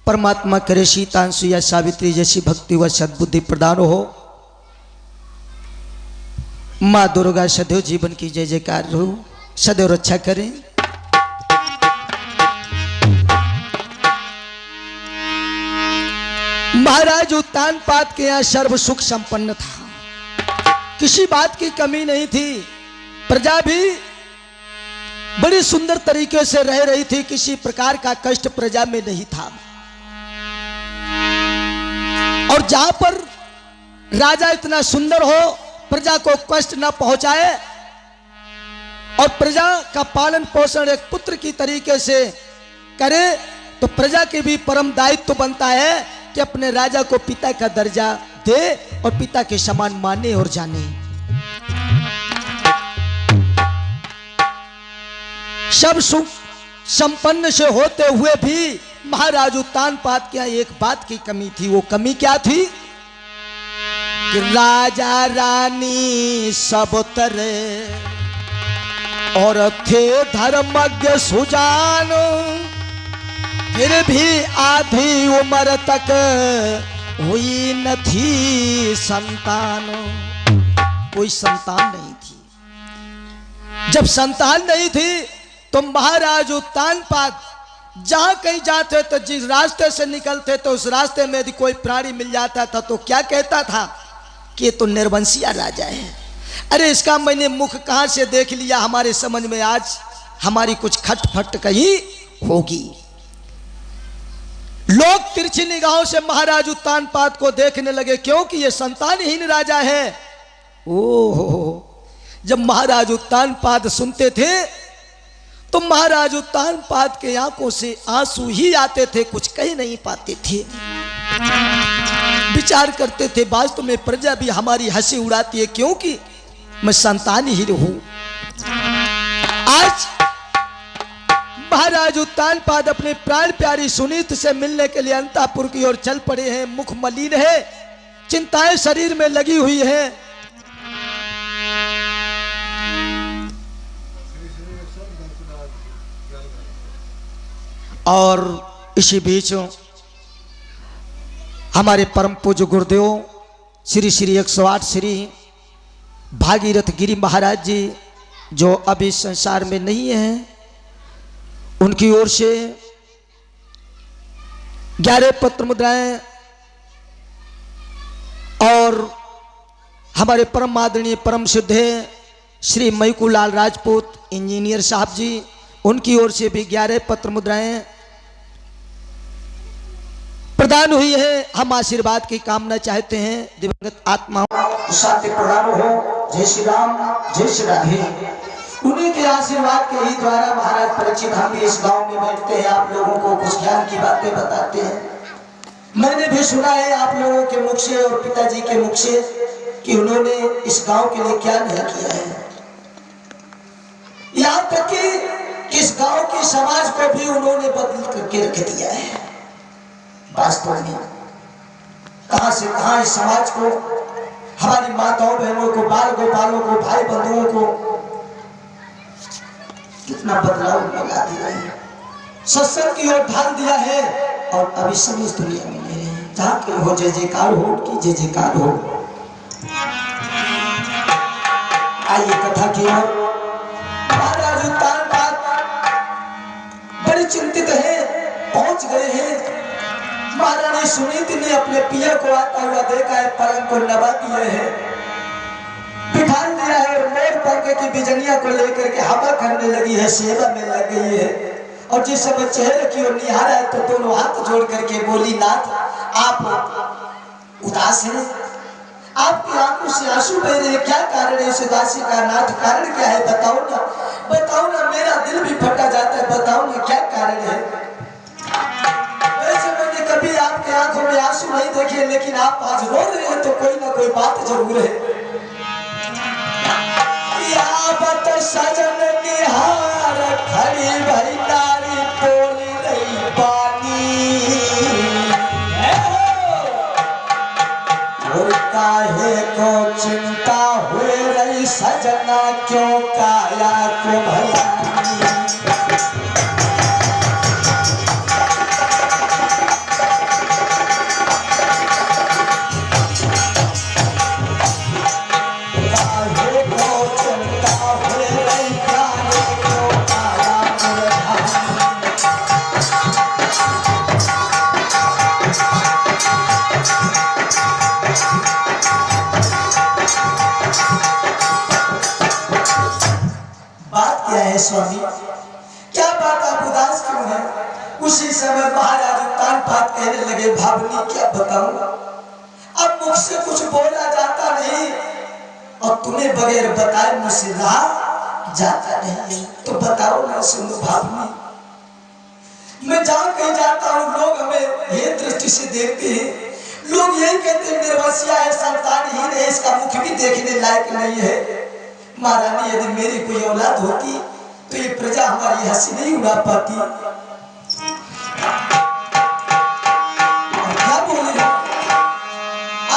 परमात्मा करे सीतांशु या सावित्री जैसी भक्ति व सद्बुद्धि प्रदान हो। माँ दुर्गा सदैव जीवन की जय जयकार हो, सदैव रक्षा करें। महाराज उत्तानपाद के यहाँ सर्व सुख संपन्न था, किसी बात की कमी नहीं थी। प्रजा भी बड़ी सुंदर तरीके से रह रही थी, किसी प्रकार का कष्ट प्रजा में नहीं था। और जहां पर राजा इतना सुंदर हो, प्रजा को कष्ट न पहुंचाए और प्रजा का पालन पोषण एक पुत्र की तरीके से करे, तो प्रजा के भी परम दायित्व बनता है कि अपने राजा को पिता का दर्जा दे और पिता के समान माने और जाने। सब सुख संपन्न से होते हुए भी महाराज उत्तानपाद के यहाँ एक बात की कमी थी। वो कमी क्या थी कि राजा रानी सब तरह और थे धर्मज्ञ सुजान, फिर भी आधी उम्र तक हुई न थी संतान। कोई संतान नहीं थी। जब संतान नहीं थी तो महाराज उत्तानपाद जहां कहीं जाते तो जिस रास्ते से निकलते तो उस रास्ते में यदि कोई प्राणी मिल जाता था तो क्या कहता था कि ये तो निर्वंशिया राजा है। अरे इसका मैंने मुख कहां से देख लिया, हमारे समझ में आज हमारी कुछ खटफट कहीं होगी। लोग तिरछी निगाहों से महाराज उत्तानपाद को देखने लगे, क्योंकि ये संतानहीन राजा है। ओहो, जब महाराज उत्तानपाद सुनते थे तो महाराज उत्तानपाद के आंखों से आंसू ही आते थे, कुछ कह नहीं पाते थे। विचार करते थे वास्तव में प्रजा भी हमारी हंसी उड़ाती है, क्योंकि मैं संतान ही हूं। आज महाराज उत्तानपाद अपने प्राण प्यारी सुनीत से मिलने के लिए अंतापुर की ओर चल पड़े हैं। मुख मलिन है, चिंताएं शरीर में लगी हुई है। और इसी बीच हमारे परम पूज्य गुरुदेव श्री श्री 108 श्री भागीरथ गिरी महाराज जी, जो अभी संसार में नहीं है, उनकी ओर से 11 पत्र मुद्राएं और हमारे परम आदरणीय परम सिद्धे श्री मैकूलाल राजपूत इंजीनियर साहब जी, उनकी ओर से भी 11 पत्र मुद्राएं प्रदान हुई है। हम आशीर्वाद की कामना चाहते हैं, दिवंगत आत्माओं को शांति प्रदान हो। जय श्री राम, जय श्री राधे। उन्हीं के आशीर्वाद के ही द्वारा महाराज परीक्षित हम भी इस गांव में बैठते हैं, आप लोगों को कुछ ज्ञान की बातें बताते हैं। मैंने भी सुना है आप लोगों के मुख से और पिताजी के मुख से कि उन्होंने इस गांव के लिए क्या नहीं किया है। यहाँ तक कि इस गांव के समाज को भी उन्होंने बदल करके रख दिया है। वास्तव में कहां से कहां इस समाज को, हमारी माताओं बहनों को, बाल गोपालों को, भाई बंधुओं को कितना बदलाव लगा दिया है, सत्संग की ओर ढाल दिया है। और अभी सब इस दुनिया में नहीं है। जहां के हो जय जयकार हो, की जय जयकार हो। आइए कथा की ओर। महाराज उत्तानपाद बड़े चिंतित है, पहुंच गए हैं। महारानी सुनीति ने अपने पिया को आता हुआ देखा है, पलंग को नवा दिए हैं, बिठा दिया है और मोर पंख की बिजनिया को लेकर के हवा करने लगी है, सेवा में लग गई है। और जिस समय चेहरे की ओर निहारा है तो दोनों हाथ जोड़ करके बोली, नाथ आप उदास हैं, आपकी आंखों से आंसू बह रहे हैं, क्या कारण है इस उदासी का? नाथ कारण क्या है बताओ ना, बताओ ना, मेरा दिल भी फटा जाता है, बताओ ना क्या कारण है। वैसे मैंने कभी आपके आंखों में आंसू नहीं देखे, लेकिन आप आज रो रहे हैं तो कोई ना कोई बात जरूर है। सजन निहार खड़ी भई नारी बोली रही पानी, काहे को चिंता हुए रही सजना, क्यों काया को भलाई। समय महाराज तानपात कहने लगे, भावनी क्या बताऊं, अब मुझसे कुछ बोला जाता नहीं और तुम्हें बगैर बताए मुझसे रहा जाता नहीं है, तो बताओ ना। सुनो भावनी, मैं जहाँ कहीं जाता हूँ लोग हमें ये दृष्टि से देखते हैं, लोग यही कहते हैं निर्वसिया है, संतानहीन है, इसका मुख भी देखने लायक नहीं है। महारानी, यदि मेरी कोई औलाद होती तो ये प्रजा हमारी हंसी नहीं उड़ा पाती। क्या बोले?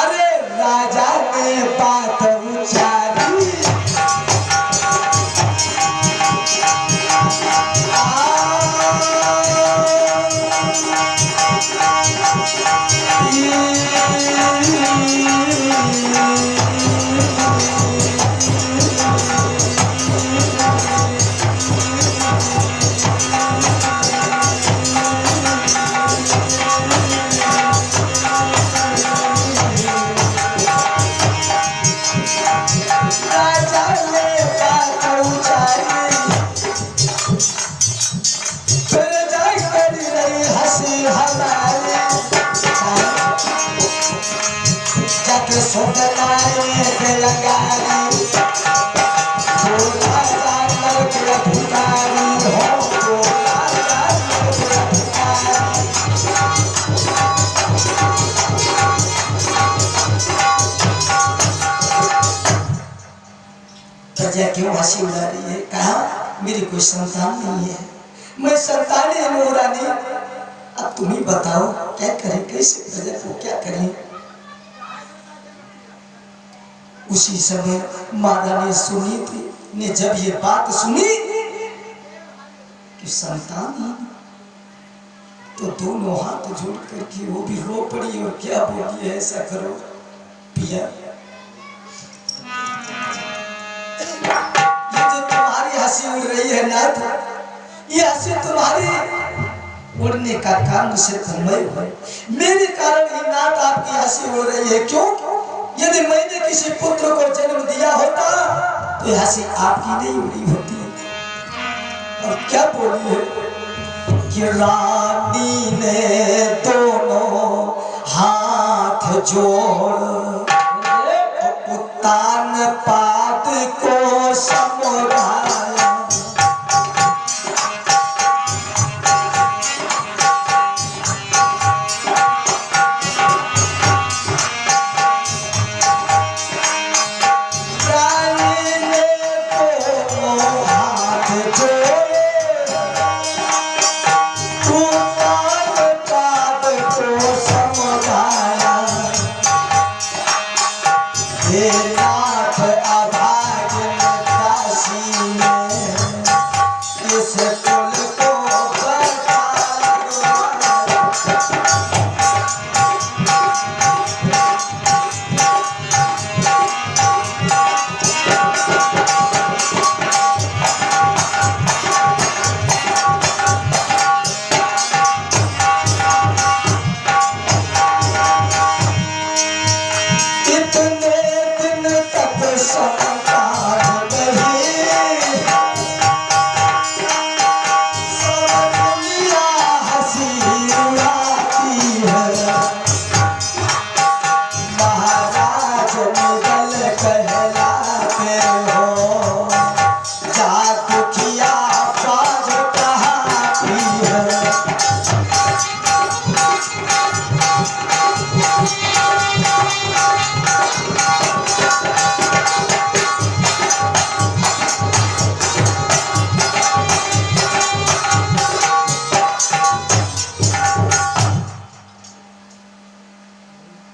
अरे राजा ने बात उचारी, प्रजा क्यों हंसी उड़ा रही है? कहा मेरी कोई संतान नहीं है, मैं संतान हो रानी। अब तुम ही बताओ क्या करें, कैसे प्रजा को क्या करें? उसी समय माता ने सुनी थी, ने जब ये बात सुनी कि संतान ही, तो दोनों हाथ जोड़ करके वो भी रो पड़ी और क्या बोली, ऐसा करो पिया, ये जो तुम्हारी हंसी उड़ रही है नाथ, ये हंसी तुम्हारी उड़ने का कारण सिर्फ मैं हूं, मेरे कारण ही नाथ आपकी हंसी उड़ रही है। क्यों? यदि मैंने किसी पुत्र को जन्म दिया होता तो यह हंसी आपकी नहीं उड़ी होती। और क्या बोली है कि रानी ने दोनों हाथ जोड़ उत्तान पाद को समझाया,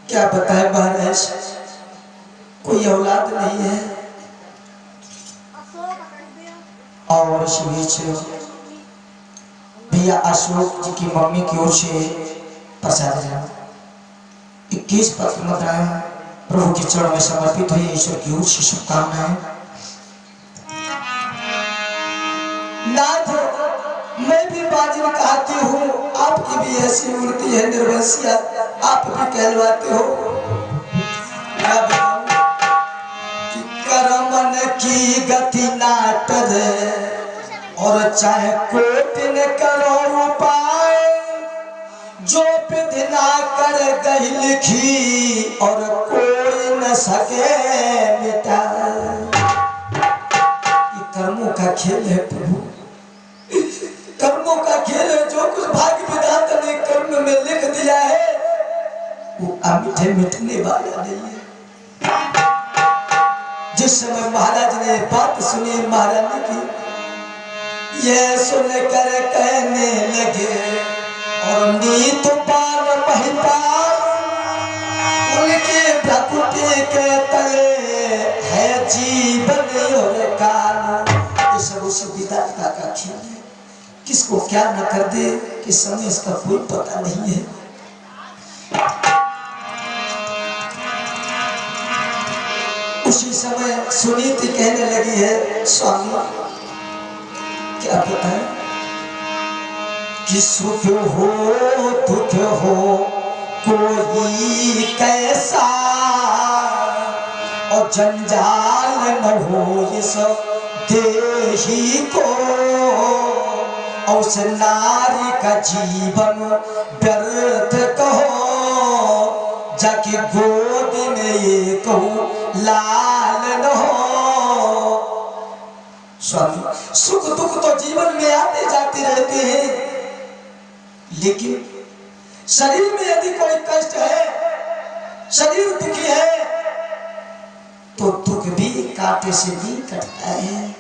क्या बताए महाराज, कोई औलाद नहीं है। और इस बीच भैया अशोक जी की मम्मी की ओर से प्रसाद 21 पत्र मुद्राएं प्रभु के चरणों में समर्पित हुई, ईश्वर की ओर से शुभकामनाएं। नाथ, मैं भी बाजिल कहती हूँ, आपकी भी ऐसी मूर्ति है निर्वंशिया, आप भी कहलवाते हो। कि करमन की गति नाटर और चाहे कोटि न करो उपाय, विधना कर गई लिखी और कोई न सके मिटा। ये कर्मों का खेल है प्रभु, कर्मों का खेल है। जो कुछ भाग्य विधाता ने कर्म में लिख दिया है वो अमिटे मिटने वाला नहीं है। जिस समय महाराज ने बात सुनी महारानी की, यह सुनकर कहने लगे और नीत पान महिपाल उनके भ्रकुटी के तले है जीवन और काल। ये सब उस विधाता का खेल है, किसको क्या न कर दे कि समय इसका कोई पता नहीं है। उसी समय सुनीति कहने लगी है, स्वामी क्या पता है कि सुख हो दुख हो कोई कैसा और जंजाल न हो इस देही को, और उस नारी का जीवन व्यर्थ कहो जाके गोद में ये कहूँ लाल न हो। स्वामी सुख दुख तो जीवन में आते जाते रहते हैं, लेकिन शरीर में यदि कोई कष्ट है, शरीर दुखी है, तो दुख भी कांटे से भी कटता है।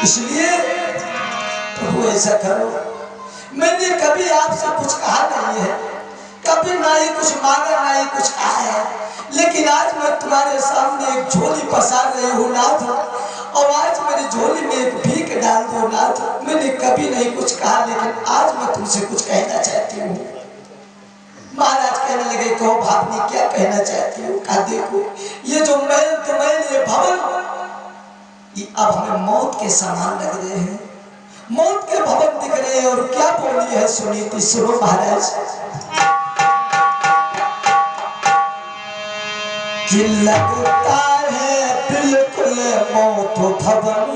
इसलिए प्रभु ऐसा करो, मैंने कभी आपसे कुछ कहा नहीं है, कभी ना ही कुछ मांगा ना ही कुछ कहा है, लेकिन आज मैं तुम्हारे सामने एक झोली पसार रही हूँ नाथ, और आज मेरी झोली में एक भीख डाल दो नाथ। मैंने कभी नहीं कुछ कहा, लेकिन आज मैं तुमसे कुछ कहना चाहती हूँ। महाराज कहने लगे, कहो भावनी क्या कहना चाहती हो? कहा देखो ये जो मैल तो मैल, ये भवन, ये अब हमें मौत के समान लग रहे हैं, मौत के भवन दिख रहे हैं। और क्या बोली है सुनीति, सुनो महाराज। कि लगता है बिल्कुल मौत भवन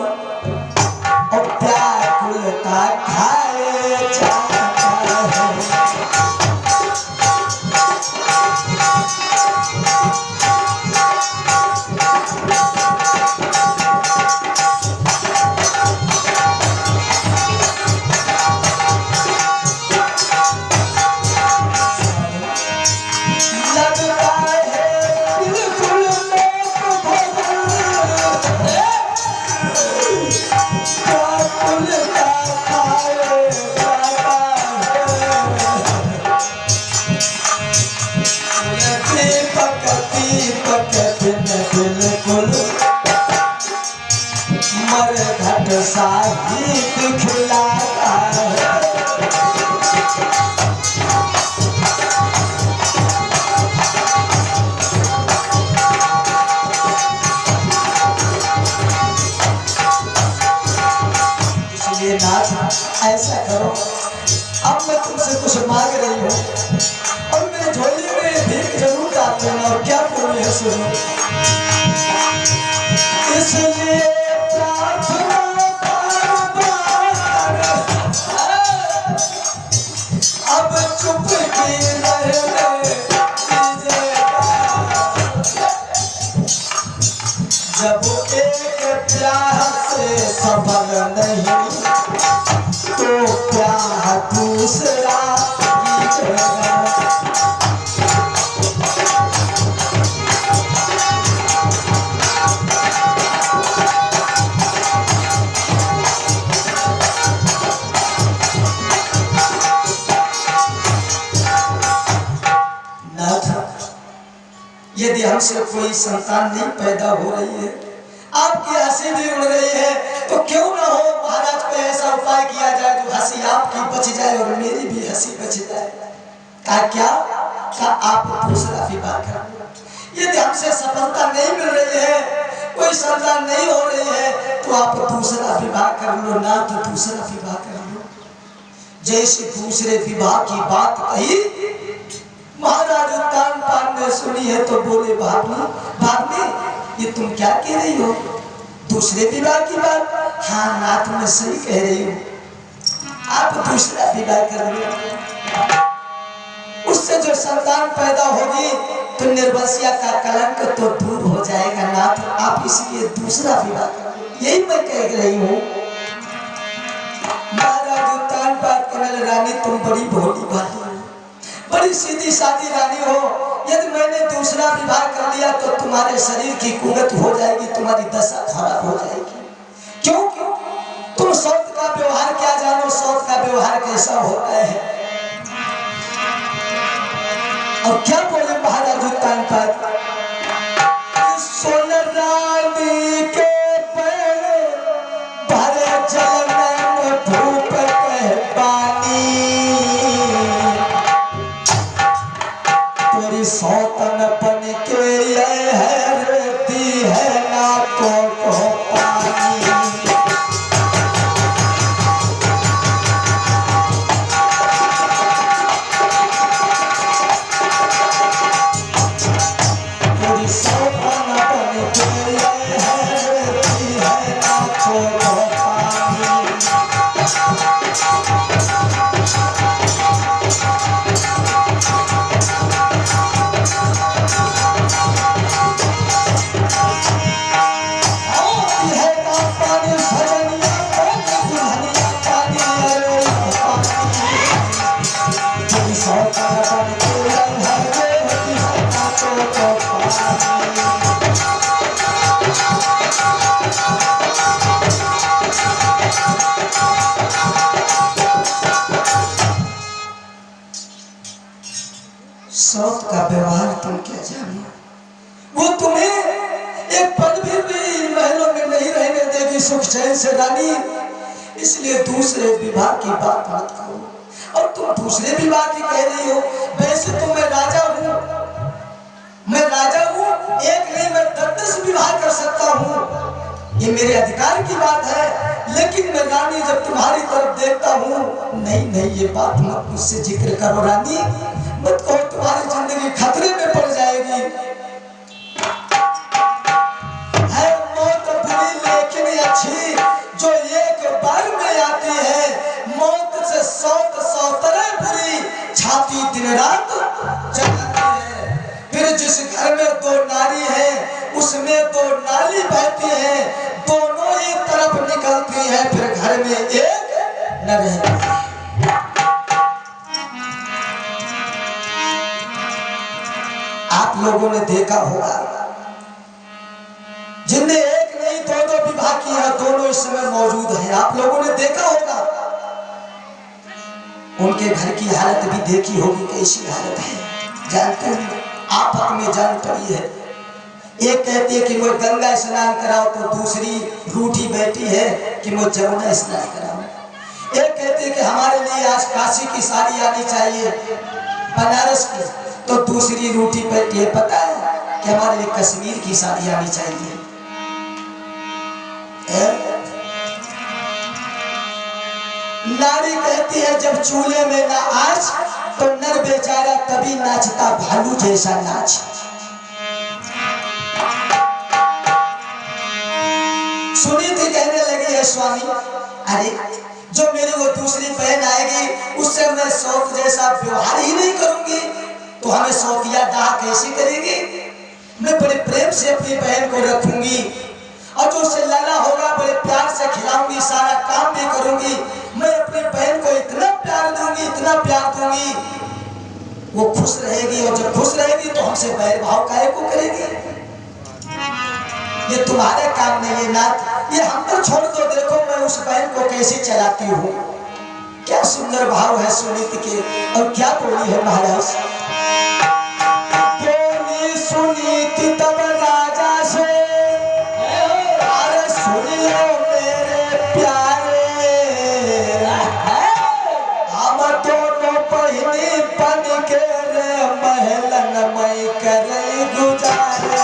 और व्याकुलता खाए जाता है। ऐसा करो, अब मैं तुमसे कुछ मांग रही हूँ और मेरे झोली में भीख जरूर डाल देना। और क्या बोली है सुनो। इसलिए प्रार्थना अब चुप की रहने जब एक प्यास से सफल नहीं तो क्या दूसरा यदि हमसे कोई संतान नहीं पैदा हो रही है, आपकी हंसी भी उड़ रही है, तो क्यों ना हो महाराज को ऐसा उपाय किया जाए जो हंसी आपकी बच जाए और मेरी भी हंसी बच जाए। कहा क्या? कहा आप दूसरा विवाह कर लो। यदि हमसे सफलता नहीं मिल रही है, कोई संतान नहीं हो रही है, तो आप दूसरा विवाह कर लो ना, तो दूसरा विवाह कर लो। जैसे दूसरे विवाह की बात कही, महाराज उत्तानपाद ने सुनी है तो बोले भाभी ये तुम क्या कह रही हो? दूसरे विवाह की बात? हाँ नाथ मैं सही कह रही हूँ। आप आप दूसरा विवाह कर लो, उससे जो संतान पैदा होगी तो निर्वंशिया का कलंक तो दूर हो जाएगा नाथ, आप इसलिए दूसरा विवाह कर लो। यही मैं कह रही हूँ। महाराज उत्तान पाद कमल रानी, तुम बड़ी भोली भाली हो, बड़ी सीधी सादी रानी हो। यदि मैंने दूसरा विवाह कर लिया तो तुम्हारे शरीर की कुगत हो जाएगी, तुम्हारी दशा खराब हो जाएगी। क्यों? तुम सौत का व्यवहार क्या जानो, सौत का व्यवहार कैसा होता है। और क्या बोले महाराज उत्तान पाद, सोन रानी के पैर भरे जलन धूप कह पानी, तेरी सौतन बन के ये है रेती है ना तो पानी। सौत का व्यवहार तुम क्या जानो, वो तुम्हें एक पल भी महलों में नहीं रहने देगी सुख चैन से रानी। इसलिए दूसरे विवाह की बात मत करो। और तुम दूसरे विवाह की कह रही हो, वैसे तो मैं राजा हूँ, मैं राजा हूँ, एक नहीं मैं 10 विवाह कर सकता हूँ, ये मेरे अधिकार की बात है। लेकिन मैं रानी जब तुम्हारी तरफ देखता हूँ, नहीं नहीं ये बात मत मुझसे जिक्र करो रानी, मत कहो, तुम्हारी जिंदगी खतरे में पड़ जाएगी। है मौत बुरी लेकिन अच्छी, जो एक बार में आती है। मौत से 100 तरह बुरी, छाती दिन रात जलाती है। फिर जिस घर में 2 नारी है, उसमें 2 नाली बहती है, दोनों ही तरफ निकलती है, फिर घर में एक न रहती है। आप लोगों ने देखा होगा, जिनने एक नहीं 2 विवाह किया, दोनों इस समय मौजूद हैं। आप लोगों ने देखा होगा, उनके घर की हालत भी देखी होगी, कैसी हालत है जानते हैं। आफत में जान पड़ी है। एक कहती है कि मुझे गंगा स्नान कराओ, तो दूसरी रूठी बैठी है कि मुझे जमुना स्नान कराओ। एक कहती है कि हमारे लिए आज काशी की साड़ी आनी चाहिए, बनारस की, तो दूसरी रूठी बैठी है, पता है कि हमारे लिए कश्मीर की साड़ी आनी चाहिए। नारी कहती है जब चूल्हे में ना आँच, तो नर बेचारा तभी नाचता भालू जैसा नाच। सुनी थी कहने लगी है स्वामी, अरे जो मेरी वो दूसरी बहन आएगी, उससे मैं सौत जैसा व्यवहार ही नहीं करूंगी, तो हमें सौतिया दाह कैसे करेगी। मैं बड़े प्रेम से अपनी बहन को रखूंगी, और जो उससे लाला होगा बड़े प्यार से खिलाऊंगी, सारा काम भी करूंगी। मैं अपनी बहन को इतना प्यार दूंगी, इतना प्यार दूंगी, वो खुश रहेगी। और जब खुश रहेगी तो हमसे बैर भाव काहे को करेगी। ये तुम्हारे काम नहीं है नाथ, ये हम पर छोड़ दो। देखो मैं उस बहन को कैसे चलाती हूँ। क्या सुंदर भाव है सुनीति के, और क्या बोली है महाराज। बोली सुनीति तब राजा से, अरे सुन लो मेरे प्यारे, हम दोनों बहिनी बन के रे महलन मई करे गुजारे।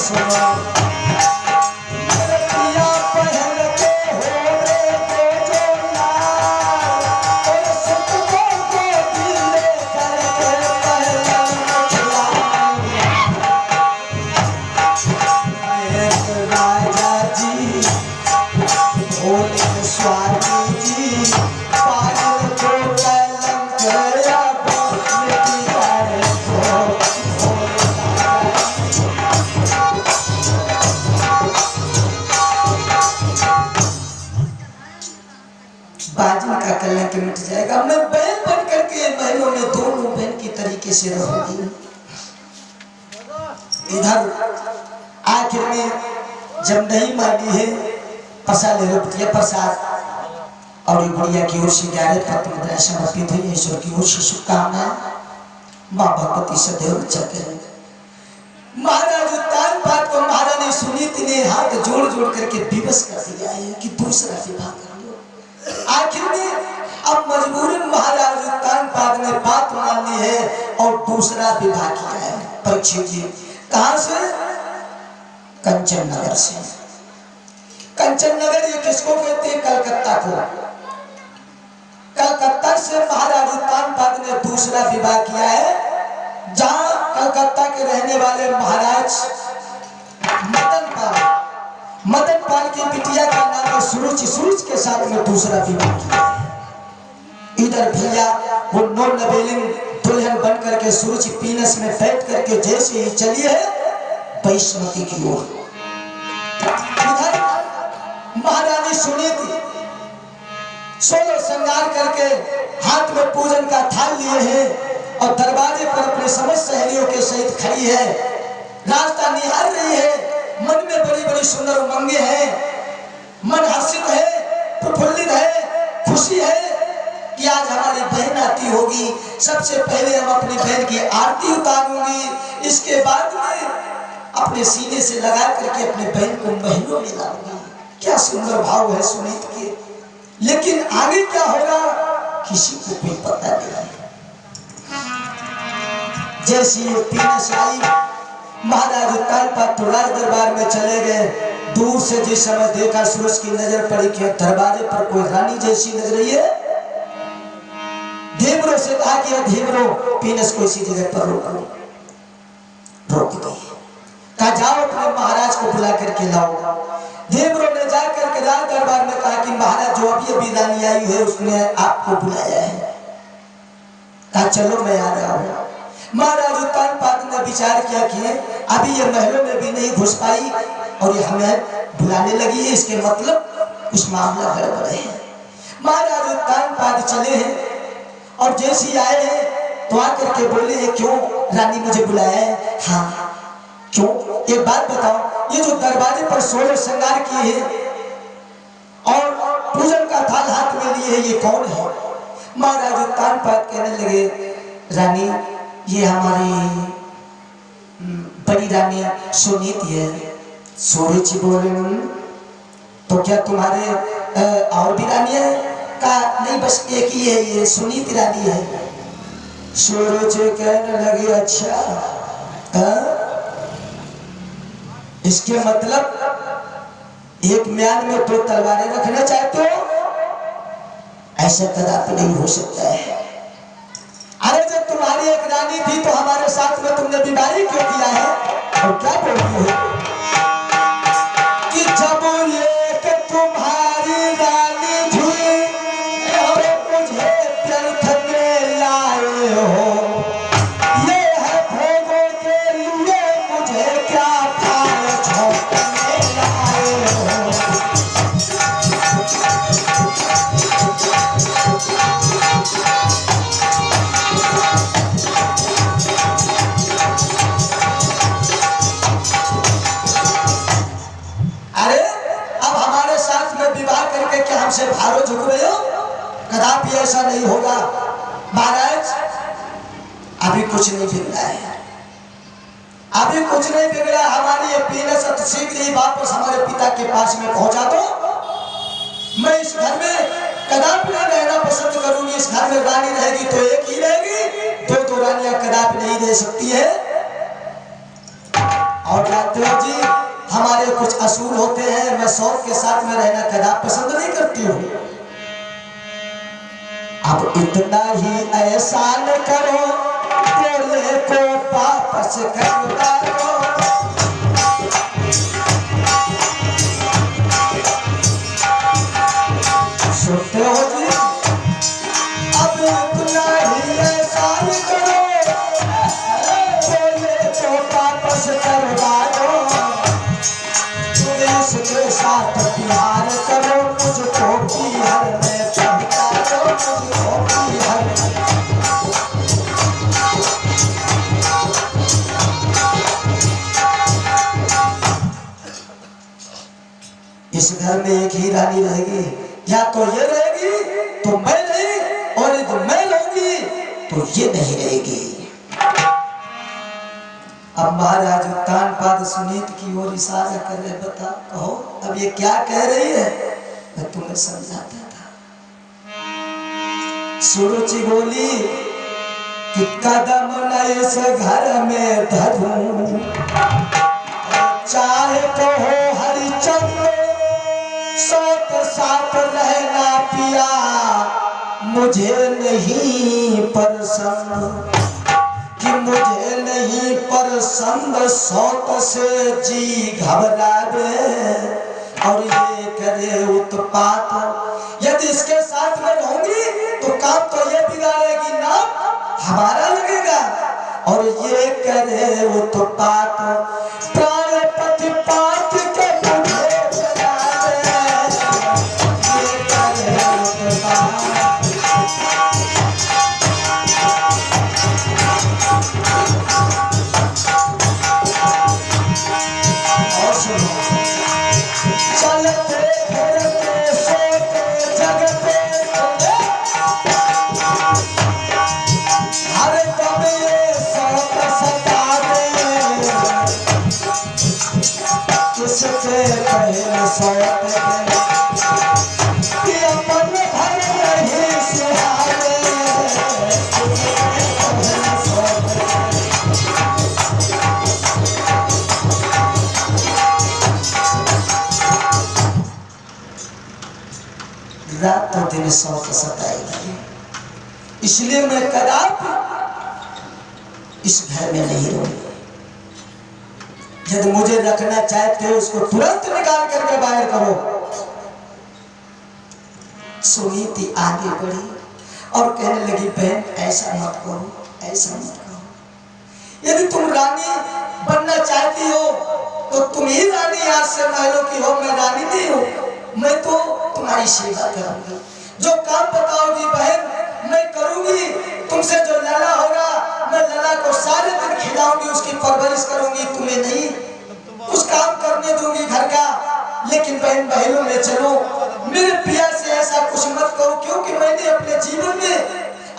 सुनो पिया पहनते हो रे तो जो लाल, और सतगुरु को दिल करके एक राजा जी भोले स्वामी जी पागल को कलंक या मिट्टी जाए तो बाजी का कलंक मिट जाएगा। मैं बहन बन करके महलों में दोनों बहन की तरीके से रहूंगी। इधर आखिर में जब नहीं मानी है प्रसाद ले प्रसाद और गुड़िया की ओर से 11 पत्र मुद्रा समर्पित हुई। ईश्वर की ओर से शुभकामनाएं। माँ भगवती सदैव रक्षा करें। महाराज उत्तानपाद को महारानी सुनीति ने हाथ जोड़ जोड़ करके विवश कर दिया है कि दूसरा विवाह कर लो। आखिर में अब मजबूरन महाराज उत्तानपाद ने बात मान ली है और दूसरा विवाह किया है। परीक्षित जी कहां से? कंचन नगर से। कंचन नगर ये किसको कहते हैं? कलकत्ता को। कलकत्ता से महाराज उत्तानपाद ने दूसरा विवाह किया है, जहां कलकत्ता के रहने वाले महाराज मदन पाल की बिटिया का नाम है सुरुचि। सुरुचि के साथ में दूसरा विवाह किया है। इधर भैया वो नौ नवेलिन दुल्हन बन करके सुरुचि पीनस में बैठ करके जैसे ही चली है वैष्णवी की ओर। इधर महारानी सुनीति 16 श्रृंगार करके हाथ में पूजन का थाल लिए हैं और दरवाजे पर अपने समस्त सहेलियों के सहित खड़ी है। रास्ता निहार रही है। मन में बड़ी बड़ी सुंदर उमंगे हैं। मन हर्षित है, प्रफुल्लित है, खुशी है कि आज हमारी बहन आती होगी। सबसे पहले हम अपनी बहन की आरती उतारूंगी, इसके बाद में अपने सीने से लगा करके अपने बहन को महलों में लाऊंगी। क्या सुंदर भाव है सुनीत के। लेकिन आगे क्या होगा किसी को कोई पता नहीं। जैसी पीनस आई महाराज उत्तानपाद तुराज दरबार में चले गए। दूर से जिस समय देखा सूरज की नजर पड़ी कि दरवाजे पर कोई रानी जैसी लग रही है। धीवरों से कहा कि धीवरों पीनस को इसी जगह पर रोक दी। कहा जाओ अपने महाराज को बुला करके लाओ। धीवरों ने जाकर के राज दरबार में कहा कि महाराज जो अभी रानी आई है उसने आपको बुलाया है। कहा चलो मैं आ रहा हूँ। महाराज उत्तानपाद ने विचार किया कि अभी ये महलों में भी नहीं घुस पाई और ये हमें बुलाने लगी है, इसके मतलब कुछ मामला गड़बड़ है। महाराज उत्तानपाद चले हैं और जैसे आए हैं तो आकर के बोले हैं क्यों रानी मुझे बुलाया है? हाँ क्यों? एक बात बताओ, ये जो दरवाजे पर 16 श्रृंगार किए हैं और पूजन का थाल हाथ में लिए है, ये कौन है? महाराज उत्तानपाद कहने लगे रानी ये हमारी बड़ी रानी सुनीति है। सुरुचि बोले तो क्या तुम्हारे और भी रानी है? का नहीं बस एक ही है, ये सुनीति रानी है। सुरुचि कहने लगी अच्छा इसके मतलब एक म्यान में 2 तलवारें रखना चाहते हो? ऐसा कदापि नहीं हो सकता है। अरे जब तुम्हारी एक रानी थी तो हमारे साथ में तुमने विवाह क्यों किया है? और क्या बोलती हो कि जब एक तुम्हारी रानी थी और मुझे व्यर्थ में लाए हो, ये है भोगों के लिए मुझे क्या थाल छोड़ने लाए हो। हमसे भारो झुक रहे हो? कदापि ऐसा नहीं होगा। महाराज अभी कुछ नहीं बिगड़ा है, अभी कुछ नहीं बिगड़ा। हमारी ये पीनस शीघ्र ही वापस हमारे पिता के पास में पहुंचा दो। मैं इस घर में कदापि नहीं रहना पसंद करूंगी। इस घर में रानी रहेगी तो एक ही रहेगी, 2 रानियां कदापि नहीं रह सकती है। और जानते हो जी, हमारे कुछ असूल होते हैं, मैं शौक के साथ में रहना कदापि पसंद नहीं करती हूँ। अब इतना ही एहसान करो, बोले को वापस करवा दो। सुनते हो जी, अब इतना ही एहसान करो, बोले को वापस करवा दो। तुम इसके साथ प्यार करो, मुझको पीहर में पहुंचा दो, मुझको पीहर में। इस घर में एक ही रानी रहेगी, या तो ये रहेगी तो मैं नहीं, और यदि मैं रहूंगी तो ये नहीं रहेगी। अब महाराज उत्तानपाद सुनीत की ओर इशारा कर रहे, बता कहो अब ये क्या कह रही है, मैं तुम्हें समझाता था। सुरुचि बोली कि कदम न इस घर में धरूं, चाहे तो हो हरिचंद्र साथ साथ रहना पिया, मुझे नहीं पसंद, कि मुझे नहीं पसंद सौत से जी घबरावे और ये करे उत्पात। यदि इसके साथ में रहूंगी तो काम तो ये बिगाड़ेगी ना, हमारा लगेगा, और ये करे उत्पात, प्राण प्रतिपात के मुझे बनावे, ये करे उत्पात। चलते फिरते सोते जगते हर दम ये शौक सतावे, किसके पहले शौक कि अपन भर नहीं सुहावे, पहले शौक रातों दिन शौक सताएगी। इसलिए मैं कदापि इस घर में नहीं रहूंगी। यदि मुझे रखना चाहते हो उसको तुरंत निकाल करके बाहर करो। सुनीति आगे बढ़ी और कहने लगी, बहन ऐसा मत करो, ऐसा मत करो। यदि तुम रानी बनना चाहती हो तो तुम ही रानी आज से महलों की हो, मैं रानी नहीं हूं। मैं तो तुम्हारी सेवा करूंगी, जो काम बताओगी बहन मैं करूंगी। तुमसे जो लला होगा मैं लला को सारे दिन खिलाऊंगी, उसकी परवरिश करूंगी, तुम्हें नहीं कुछ काम करने दूंगी घर का। लेकिन बहन महलों में चलो, मेरे पिया से ऐसा कुछ मत करो, क्योंकि मैंने अपने जीवन में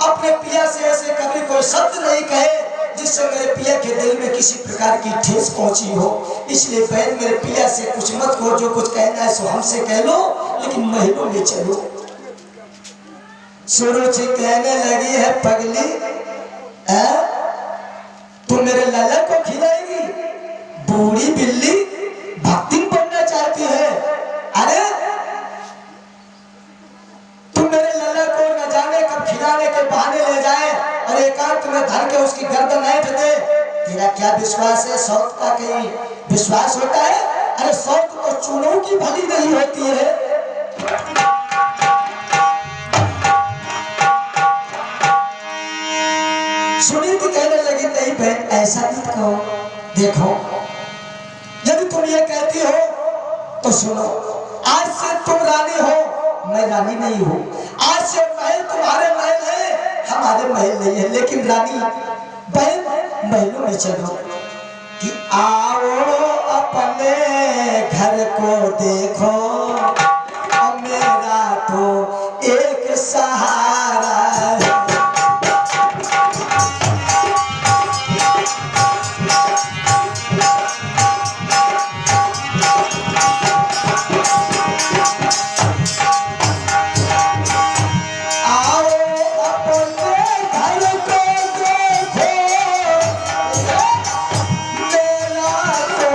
अपने पिया से ऐसे कभी कोई शब्द नहीं कहे जिससे मेरे पिया के दिल में किसी प्रकार की ठेस पहुंची हो। इसलिए बहन मेरे पिया से कुछ मत कहो, जो कुछ कहना है सो हमसे कह लो, लेकिन महलों में चलो। सुरुचि कहने लगी है, पगली तू मेरे लला को खिलाएगी? बूढ़ी बिल्ली भक्ति बनना चाहती है? अरे तुम मेरे लला को न जाने कब खिलाने के बहाने ले जाए और एकांत में धर के उसकी गर्दन ऐंठ दे। तेरा क्या विश्वास है? सौत का कहीं विश्वास होता है? अरे सौत तो चूनों की भली नहीं होती है। सुनीति कहने लगी, नहीं बहन ऐसा मत कहो। देखो यदि तुम ये कहती हो तो सुनो, आज से तुम रानी हो, मैं रानी नहीं हूँ। आज से महल तुम्हारे महल है, हमारे महल नहीं है। लेकिन रानी बहन महलों में चलो कि आओ अपने घर को देखो, और मेरा तो एक सहारा है। मेरा तो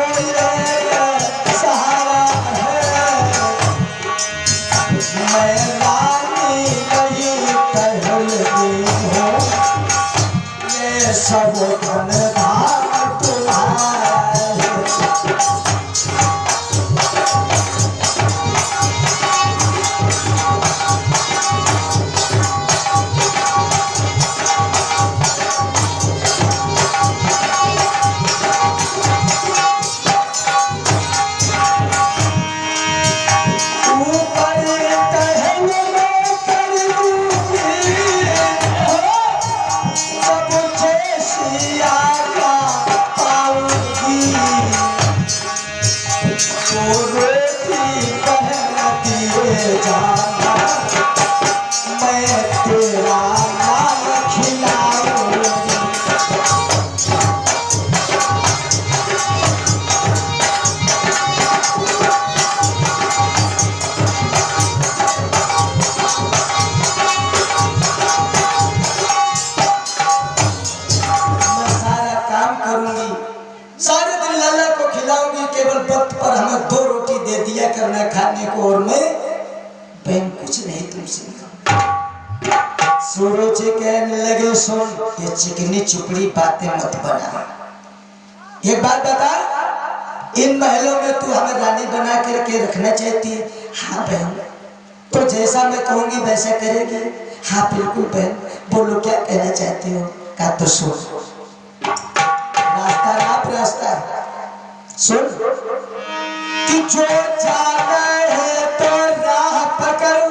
करना खाने को और मैं बहन कुछ नहीं तुमसे। सूरज जी कहने लगे सुन ये चिकनी चुपड़ी बातें मत बना। एक बात बता, इन महलों में तू हमें रानी बना करके रखना चाहती है? हाँ बहन, तो जैसा मैं कहूंगी वैसा करेगी? हाँ बिल्कुल बहन, बोलो क्या कहना चाहती हो? कहा तो सुन, रास्ता आप रास्ता सुन कि जो जाना है तो राह पकड़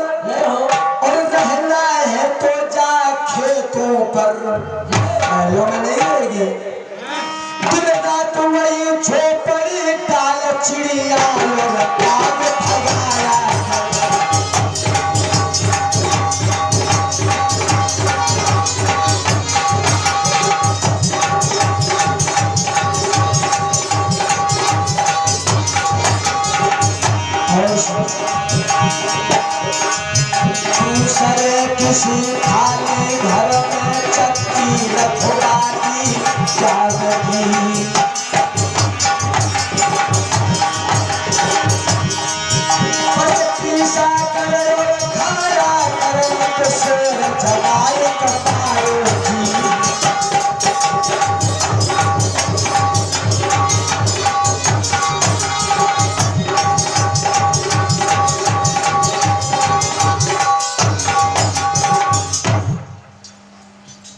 और रहना है तो जा खेतों पर। महलों में नहीं रहेगी, दिन रात वही झोपड़ी डाल चिड़िया आग भगाया। दूसरे किसी खाली घर में चक्की रखवाली जागती। पीसा करे खाया करे शेर जगाए कपाए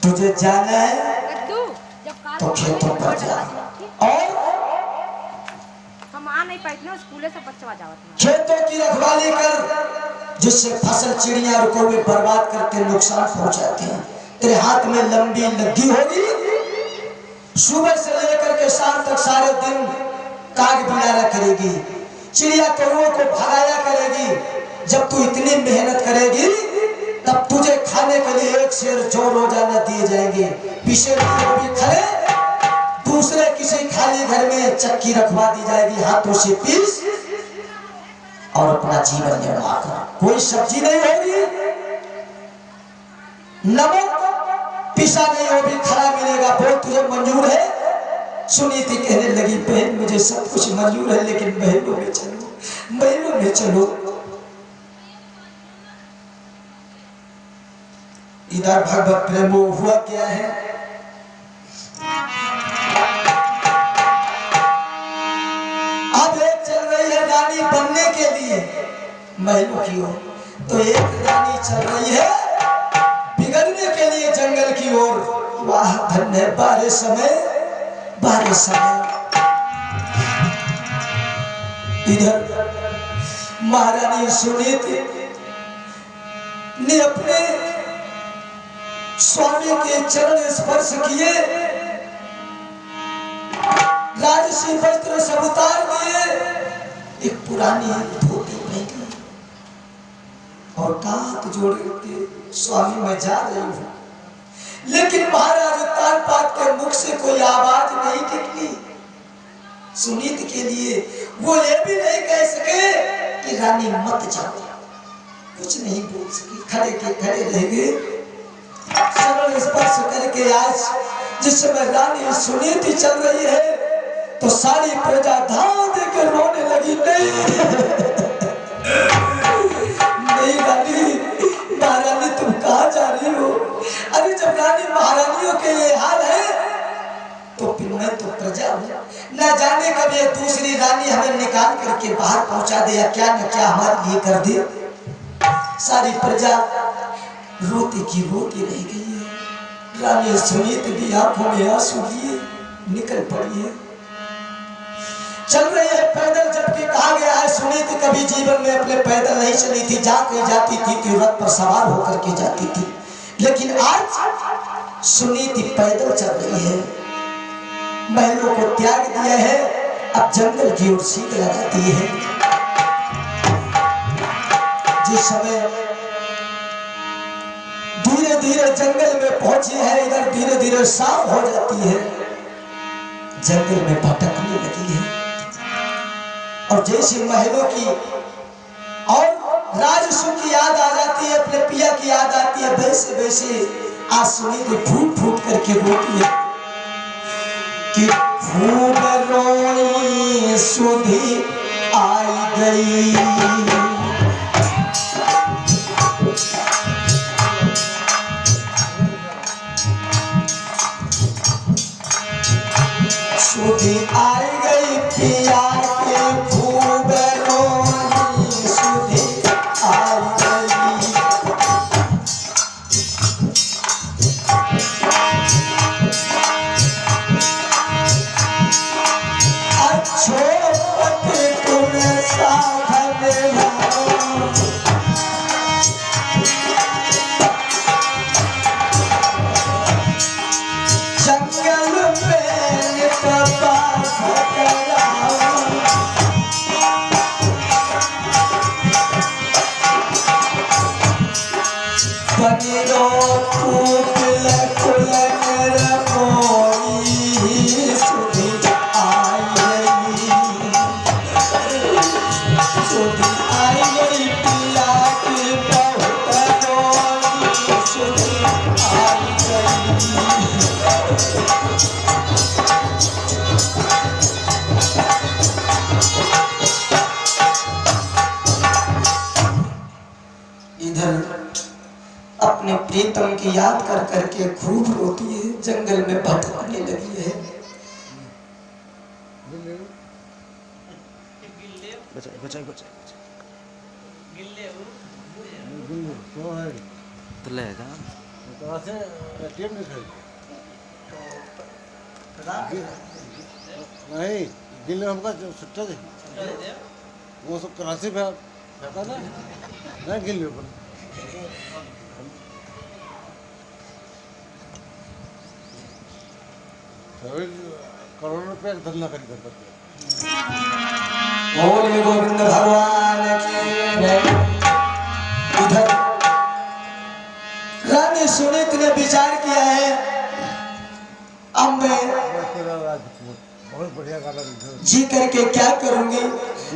तुझे जाना है तो खेतों पर जा और हम आ नहीं पाए ना, स्कूल से बच्चा जावत खेतों की रखवाली कर, जिससे फसल चिड़िया और कौवे बर्बाद करके नुकसान पहुंचाते हैं। तेरे हाथ में लंबी लगी होगी, सुबह से लेकर के शाम तक सारे दिन काग बिलारा करेगी, चिड़िया कौवों को भगाया करेगी। जब तू इतनी मेहनत करेगी तब तुझे खाने के लिए एक शेर जो रोजाना दिए जाएंगे। पीछे भी खड़े दूसरे किसी खाली घर में चक्की रखवा दी जाएगी, हाथों से पीस और अपना जीवन निर्वाह कर। कोई सब्जी नहीं होगी, नमक पिसा नहीं हो भी खड़ा मिलेगा। बोल तुझे मंजूर है? सुनीति कहने लगी बहन मुझे सब कुछ मंजूर है, लेकिन महलों में चलो, महलों में चलो। इधर भगवत प्रेम हुआ क्या है, अब एक चल रही है रानी बनने के लिए महलों की ओर, तो एक रानी चल रही है बिगड़ने के लिए जंगल की ओर। वाह धन्य बारे समय, बारे समय। इधर महारानी सुनीति ने अपने स्वामी के चरण स्पर्श किए, राजसी वस्त्र सब उतार दिए, एक पुरानी धोती पहनी और हाथ जोड़ के स्वामी मैं जा रही हूँ। लेकिन महाराज तानपाद के मुख से कोई आवाज नहीं निकली। सुनीति के लिए वो ये भी नहीं कह सके कि रानी मत जाओ, कुछ नहीं बोल सकी, खड़े के खड़े रह गए। सरल स्पर्श करके आज जिस समय रानी सुनीति चल रही है तो सारी प्रजा धाव देकर रोने लगी। नहीं नहीं रानी, महारानी तुम कहाँ जा रही हो? अरे जब रानी महारानियों के ये हाल है तो फिर मैं तो प्रजा हूँ, न जाने कब ये दूसरी रानी हमें निकाल करके बाहर पहुंचा दे या क्या न क्या हमारे लिए कर दे। सारी प्रजा रोती की रोती रह गई है। रानी सुनीति भी आंखों में आंसू लिए निकल पड़ी है, चल रही है पैदल। जबकि कहा गया है सुनीति कभी जीवन में अपने पैदल नहीं चली थी, जाके जाती थी कि रथ पर सवार होकर के जाती थी। लेकिन आज सुनीति पैदल चल रही है, महलों को त्याग दिया है, अब जंगल की ओर सीध लगाती है। जिस समय धीरे धीरे जंगल में पहुंची है, इधर धीरे धीरे शाम हो जाती है, जंगल में भटकने लगी है। और जैसे महलों की और राजसु की याद आ जाती है, अपने पिया की याद आती है, वैसे वैसे आज सुनीति फूट फूट करके रोती है कि खूब रोई सुधी आई गई। सुधी आई गई पिया के खूब रोनी, सुधी आई गई। अच्छो पति तुम साधन लाओ, जंगल में तबाह कराओ। बनिरो खूब लकुलन रमोई, सुधी आई गई। सुधी आई गई पिया की बहुत रोई, सुधी आई गई। इधर अपने प्रीतम की याद कर करके खूब रोती है, जंगल में भटकने लगी है। नहीं दिल्ली हमका सट्टा दे वो सब कराची फेंका ना नहीं गिल्ली पर करोड़ों रुपया धंधा कर बोले गोविंद भगवान की जय। इधर रानी सुनीत ने विचार किया है, अब मैं बहुत बढ़िया गाना जी करके क्या करूंगी,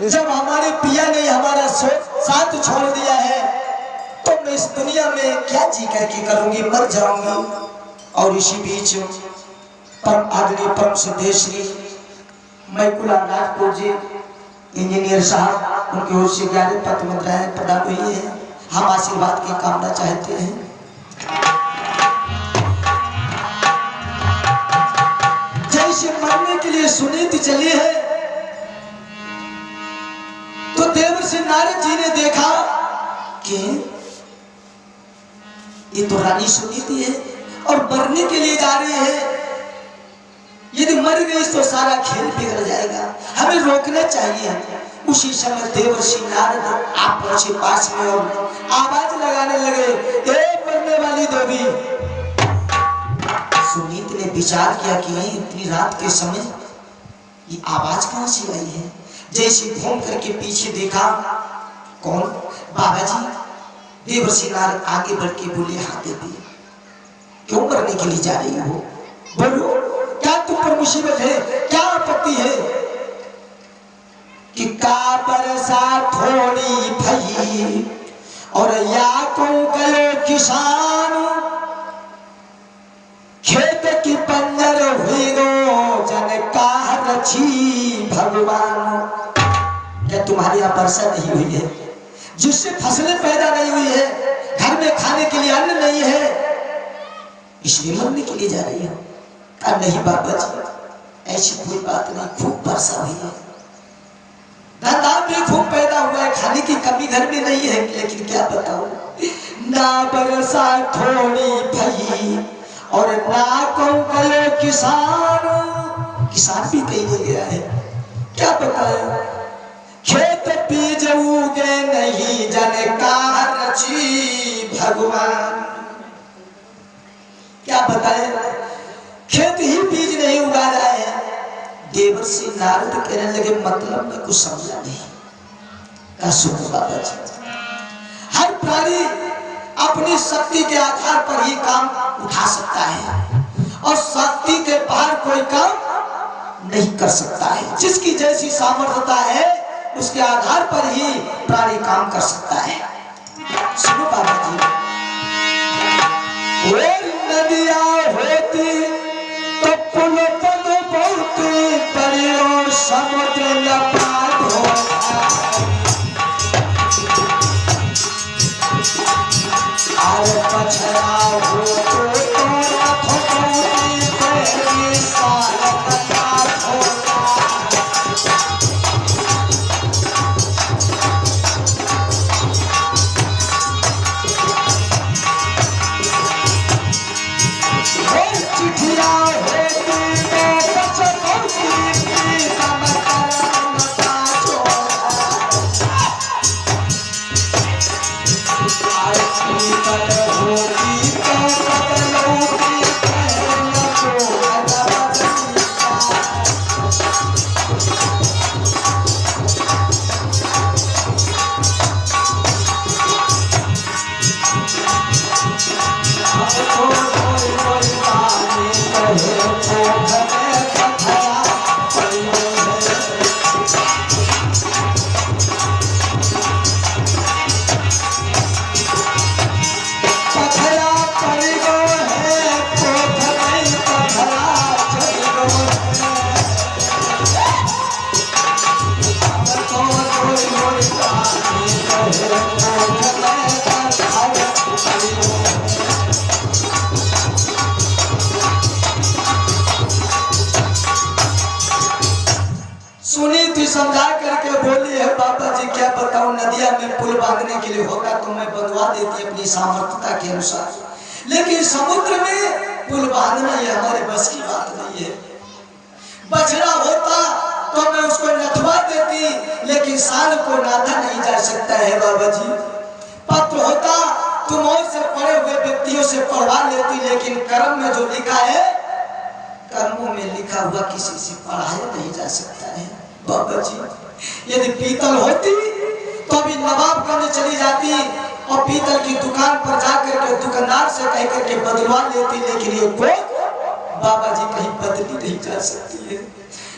जब हमारे पिया ने हमारा साथ छोड़ दिया है तो मैं इस दुनिया में क्या जी करके करूंगी, मर जाऊंगी। और इसी बीच परम आदरणीय परम सिद्धेश्वरी मैकुला नागपुर जी इंजीनियर साहब, उनकी ओर से 11 पत्र मुद्राएं प्रदान हुई है। हम आशीर्वाद की कामना चाहते हैं। जैसे मरने के लिए सुनीति चली है तो देवर्षि नारद जी ने देखा कि ये तो रानी सुनीति है और मरने के लिए जा रही है, यदि मर गई तो सारा खेल बिगड़ जाएगा, हमें रोकना चाहिए। उसी समय देवर्षि नारद आप पहुंचे पास में और आवाज लगाने लगे, ए मरने वाली देवी। सुनीत ने विचार किया कि नहीं, इतनी रात के समय ये आवाज कहां से आई है। जैसे घूम करके पीछे देखा, कौन? बाबा जी। देवर्षि नारद आगे बढ़ के बोले, हाँ देवी, क्यों मरने के लिए जा रही हो? बोलो, क्या तुम पर मुसीबत है, क्या आपत्ति है? कि का बरसा थोड़ी भई और या को गयो किसान, खेत की बंजर हुई गो जन का रची भगवान। क्या तुम्हारे यहाँ वर्षा नहीं हुई है, जिससे फसलें पैदा नहीं हुई है, घर में खाने के लिए अन्न नहीं है, इसलिए मरने के लिए जा रही हो? नहीं बाबा जी, ऐसी कोई बात नहीं, खूब वर्षा हुई है, धंधा भी खूब पैदा हुआ है, खाने की कमी घर में नहीं है, लेकिन क्या बताओ, ना बरसा थोड़ी भई और ना को गयो किसान। किसान भी कहीं नहीं गया है, क्या बताए, खेत बीज उगे नहीं जन का रची भगवान। क्या बताए, खेत ही बीज नहीं उगा रहा है। देवर्षि नारद कहने लगे, मतलब मैं कुछ समझा नहीं। क्या सुनो बाबा जी, हर प्राणी अपनी शक्ति के आधार पर ही काम उठा सकता है और शक्ति के बाहर कोई काम नहीं कर सकता है। जिसकी जैसी सामर्थ्यता है उसके आधार पर ही प्राणी काम कर सकता है। सुनो बाबा जी, नदिया होती तो पुल पद बहुत परियो समुद्र लपाट होता। समझा करके बोली है बाबा जी क्या बताऊं, नदिया में पुल बांधने के लिए होता तो मैं बंधवा देती अपनी सामर्थ्यता के अनुसार, लेकिन समुद्र में पुल बांधना ये हमारे बस की बात नहीं है। बछड़ा होता तो मैं उसको नथवा देती, लेकिन सांड को नाथा नहीं जा सकता है बाबा जी। पत्र होता तुम और से पढ़े हुए व्यक्तियों से पढ़वा लेती, लेकिन कर्म में जो लिखा है, कर्मों में लिखा हुआ किसी से पढ़ाया नहीं जा सकता है बाबा जी। यदि पीतल होती तो अभी नवाबगंज चली जाती और पीतल की दुकान पर जाकर के दुकानदार से कह करके बदलवा लेती, लेकिन ये कोट बाबा जी कहीं बदली नहीं जा सकती है।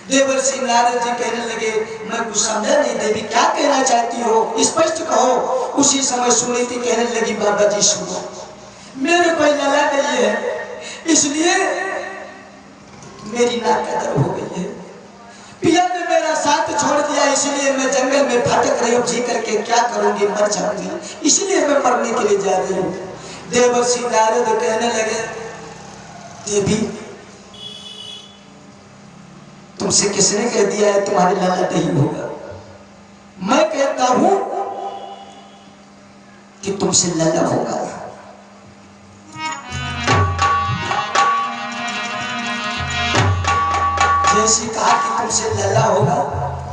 देवर सिंह नारद जी कहने लगे मैं कुछ समझा नहीं देवी, क्या कहना चाहती हो, स्पष्ट कहो। उसी समय सुनीति कहने लगी बाबा जी सुनो, मेरे कोई लला नहीं है, इसलिए मेरी नाकदर हो गई है। पिया ने मेरा साथ छोड़ दिया, इसलिए मैं जंगल में भटक रही हूँ, जी करके क्या करूंगी, मर जाऊंगी, इसलिए मैं मरने के लिए जा रही हूँ। देवर सिंह नारद कहने लगे देवी तुमसे किसने कह दिया है तुम्हारे लाला नहीं होगा? मैं कहता हूं कि तुमसे लाला होगा। जैसे कहा कि तुमसे लाला होगा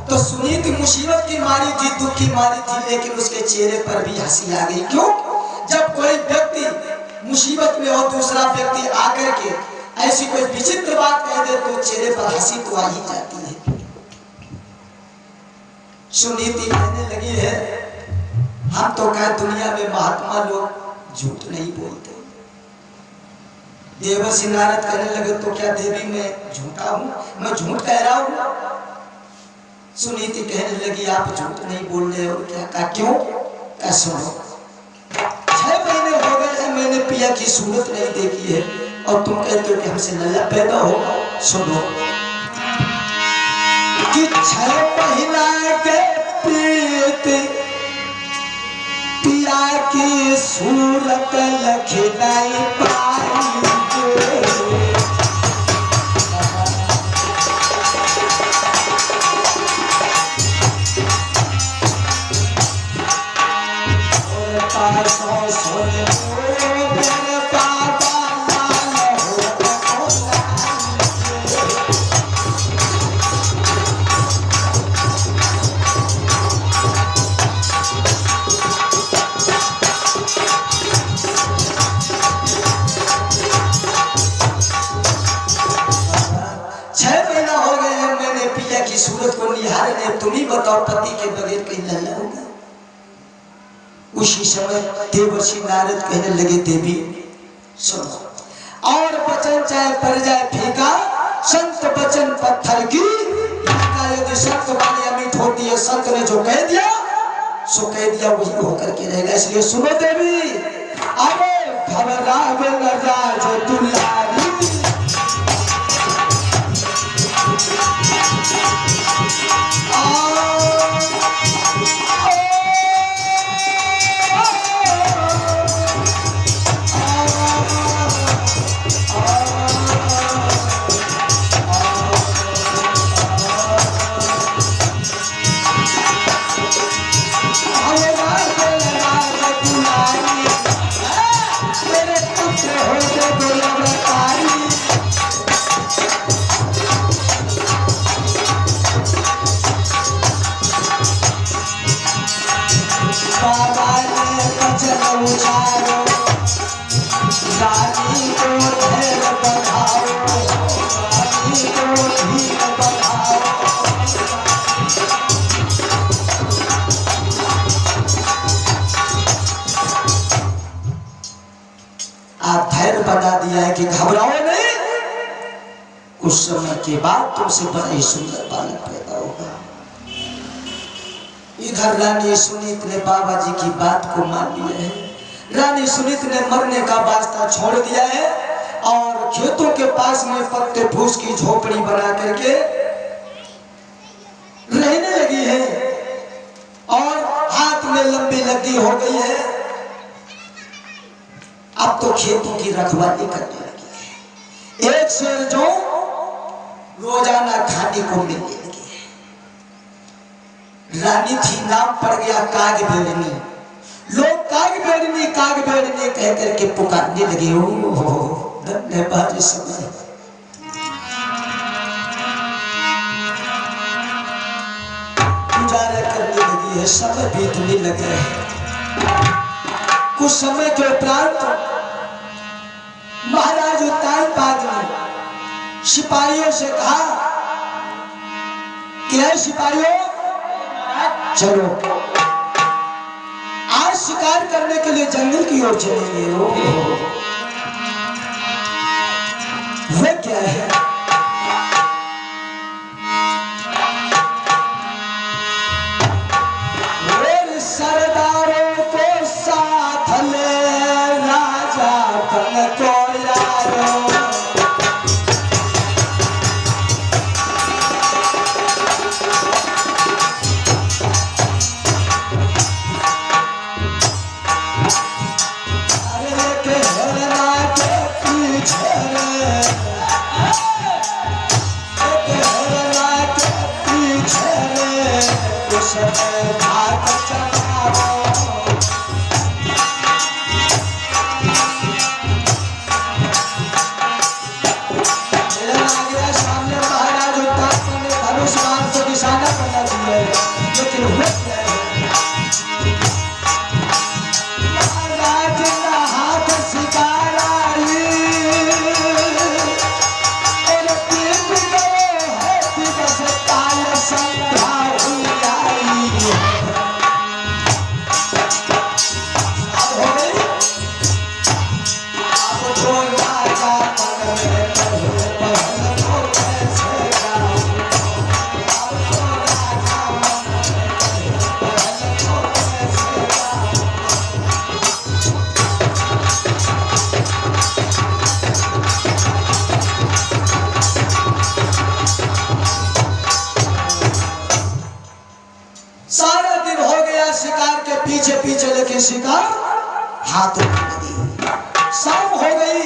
तो सुनीति मुसीबत की मारी थी, दुख की मारी थी, लेकिन उसके चेहरे पर भी हंसी आ गई। क्यों? जब कोई व्यक्ति मुसीबत में और दूसरा व्यक्ति आकर के ऐसी कोई विचित्र बात कह दे तो चेहरे पर हंसी तो आ ही जाती है। सुनीति कहने लगी है हम तो क्या दुनिया में महात्मा लोग झूठ नहीं बोलते। देवर सिंह नारद कहने लगे तो क्या देवी मैं झूठा हूं, मैं झूठ कह रहा हूं? सुनीति कहने लगी आप झूठ नहीं बोल रहे हो। क्या कहा? क्यों? क्या सुनो, 6 महीने हो गए हैं मैंने पिया की सूरत नहीं देखी है और तुम कहते हो कि हमसे लल्ला पैदा होगा। सुनो कि 6 महीना के प्रीत पिया की सूरत लखनाई पाई, तुम ही बताओ पति के बगैर कहीं लल्ला होगा? उसी समय देवर्षि नारद कहने लगे देवी सुनो, और वचन चाहे पड़ जाए फीका, संत वचन पत्थर की यदि संत वाली अमिट होती है, संत ने जो कह दिया सो कह दिया वही होकर के रहेगा। इसलिए सुनो देवी, अरे घबरावे न राज दुलारी, बता दिया है कि घबराओ नहीं, कुछ समय के बाद तुमसे बड़ा ही सुंदर बालक पैदा होगा। इधर रानी सुनीत ने बाबा जी की बात को मान लिया है। रानी सुनीत ने मरने का वास्ता छोड़ दिया है और खेतों के पास में पत्ते फूस की झोपड़ी बना करके रहने लगी है और हाथ में लंबी लगी हो गई है। अब तो खेतों की रखवाली करने लगी है। एक शेर जो रोजाना खाने को मिलने लगी है। रानी थी, नाम पड़ गया काग बेड़नी। लोग काग बेड़नी कह करके पुकारने लगे। ओ धन्यवाद समय। गुजारा करने लगी है, समय बीतने लगे हैं। कुछ समय के उपरांत महाराज उत्तानपाद ने सिपाहियों से कहा कि है सिपाहियों, चलो आज शिकार करने के लिए जंगल की ओर चलेंगे। वह क्या है? सरदारों को साथ ले राजा पन को यारो। पीछे लेके शिकार हाथ लगी। शाम हो गई,